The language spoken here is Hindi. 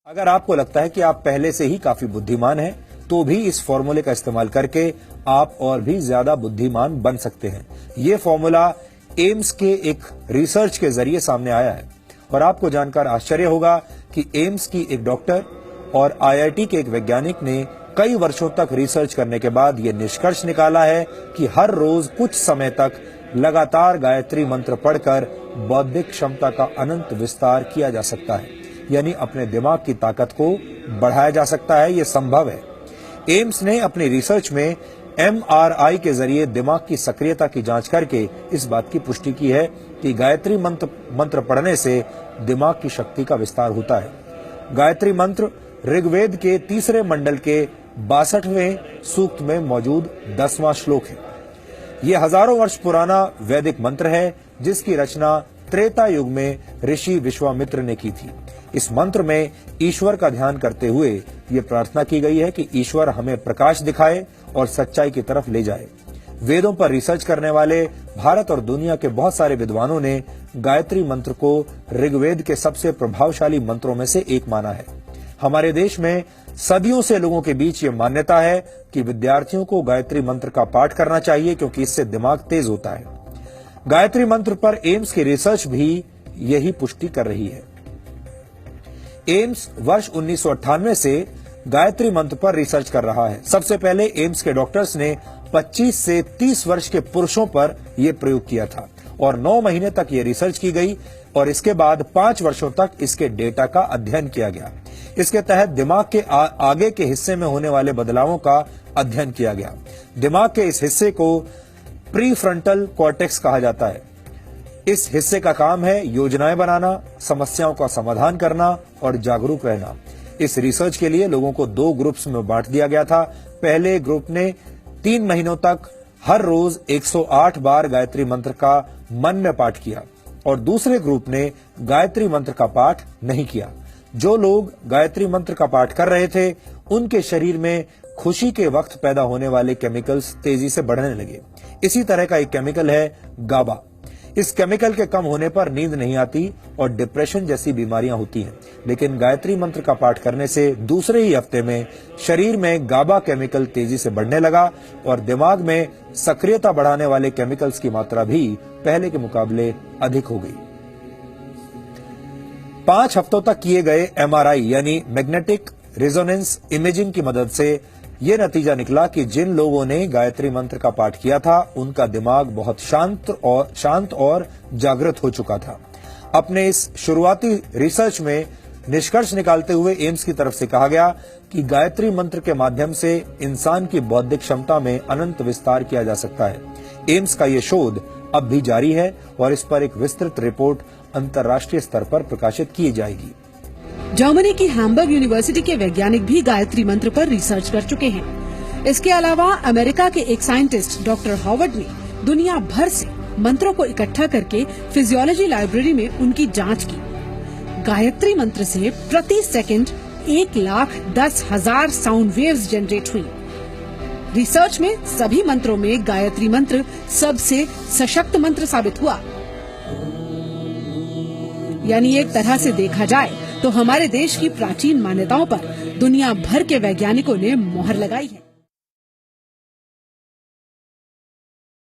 अगर आपको लगता है कि आप पहले से ही काफी बुद्धिमान हैं, तो भी इस फॉर्मूले का इस्तेमाल करके आप और भी ज्यादा बुद्धिमान बन सकते हैं। ये फॉर्मूला एम्स के एक रिसर्च के जरिए सामने आया है और आपको जानकर आश्चर्य होगा कि एम्स की एक डॉक्टर और आईआईटी के एक वैज्ञानिक ने कई वर्षों तक रिसर्च करने के बाद ये निष्कर्ष निकाला है कि हर रोज कुछ समय तक लगातार गायत्री मंत्र पढ़कर बौद्धिक क्षमता का अनंत विस्तार किया जा सकता है, यानी अपने दिमाग की ताकत को बढ़ाया जा सकता है। ये संभव है। एम्स ने अपनी रिसर्च में एमआरआई के जरिए दिमाग की सक्रियता की जांच करके इस बात की पुष्टि की है कि गायत्री मंत्र पढ़ने से दिमाग की शक्ति का विस्तार होता है। गायत्री मंत्र ऋग्वेद के तीसरे मंडल के 62वें सूक्त में मौजूद 10वां श्लोक है। ये हजारों वर्ष पुराना वैदिक मंत्र है जिसकी रचना त्रेता युग में ऋषि विश्वामित्र ने की थी। इस मंत्र में ईश्वर का ध्यान करते हुए ये प्रार्थना की गई है कि ईश्वर हमें प्रकाश दिखाए और सच्चाई की तरफ ले जाए। वेदों पर रिसर्च करने वाले भारत और दुनिया के बहुत सारे विद्वानों ने गायत्री मंत्र को ऋग्वेद के सबसे प्रभावशाली मंत्रों में से एक माना है। हमारे देश में सदियों से लोगों के बीच ये मान्यता है कि विद्यार्थियों को गायत्री मंत्र का पाठ करना चाहिए क्योंकि इससे दिमाग तेज होता है। गायत्री मंत्र पर एम्स की रिसर्च भी यही पुष्टि कर रही है। एम्स वर्ष 1998 से गायत्री मंत्र पर रिसर्च कर रहा है। सबसे पहले एम्स के डॉक्टर्स ने 25 से 30 वर्ष के पुरुषों पर यह प्रयोग किया था और 9 महीने तक ये रिसर्च की गई और इसके बाद 5 वर्षों तक इसके डेटा का अध्ययन किया गया। इसके तहत दिमाग के आगे के हिस्से में होने वाले बदलावों का अध्ययन किया गया। दिमाग के इस हिस्से को प्रीफ्रंटल कॉर्टेक्स कहा जाता है। इस हिस्से का काम है योजनाएं बनाना, समस्याओं का समाधान करना और जागरूक रहना। इस रिसर्च के लिए लोगों को 2 ग्रुप्स में बांट दिया गया था। पहले ग्रुप ने 3 महीनों तक हर रोज 108 बार गायत्री मंत्र का मन में पाठ किया और दूसरे ग्रुप ने गायत्री मंत्र का पाठ नहीं किया। जो लोग गायत्री मंत्र का पाठ कर रहे थे उनके शरीर में खुशी के वक्त पैदा होने वाले केमिकल्स तेजी से बढ़ने लगे। इसी तरह का एक केमिकल है गाबा। इस केमिकल के कम होने पर नींद नहीं आती और डिप्रेशन जैसी बीमारियां होती हैं। लेकिन गायत्री मंत्र का पाठ करने से दूसरे ही हफ्ते में शरीर में गाबा केमिकल तेजी से बढ़ने लगा और दिमाग में सक्रियता बढ़ाने वाले केमिकल्स की मात्रा भी पहले के मुकाबले अधिक हो गई। 5 हफ्तों तक किए गए एमआरआई यानी मैग्नेटिक रेजोनेंस इमेजिंग की मदद से ये नतीजा निकला कि जिन लोगों ने गायत्री मंत्र का पाठ किया था उनका दिमाग बहुत शांत और जागृत हो चुका था। अपने इस शुरुआती रिसर्च में निष्कर्ष निकालते हुए एम्स की तरफ से कहा गया कि गायत्री मंत्र के माध्यम से इंसान की बौद्धिक क्षमता में अनंत विस्तार किया जा सकता है। एम्स का ये शोध अब भी जारी है और इस पर एक विस्तृत रिपोर्ट अंतर्राष्ट्रीय स्तर पर प्रकाशित की जाएगी। जर्मनी की हैम्बर्ग यूनिवर्सिटी के वैज्ञानिक भी गायत्री मंत्र पर रिसर्च कर चुके हैं। इसके अलावा अमेरिका के एक साइंटिस्ट डॉक्टर हॉवर्ड ने दुनिया भर से मंत्रों को इकट्ठा करके फिजियोलॉजी लाइब्रेरी में उनकी जांच की। गायत्री मंत्र से प्रति सेकंड 1,10,000 साउंड वेव्स जनरेट हुई। रिसर्च में सभी मंत्रों में गायत्री मंत्र सबसे सशक्त मंत्र साबित हुआ। यानी एक तरह से देखा जाए तो हमारे देश की प्राचीन मान्यताओं पर दुनिया भर के वैज्ञानिकों ने मोहर लगाई है।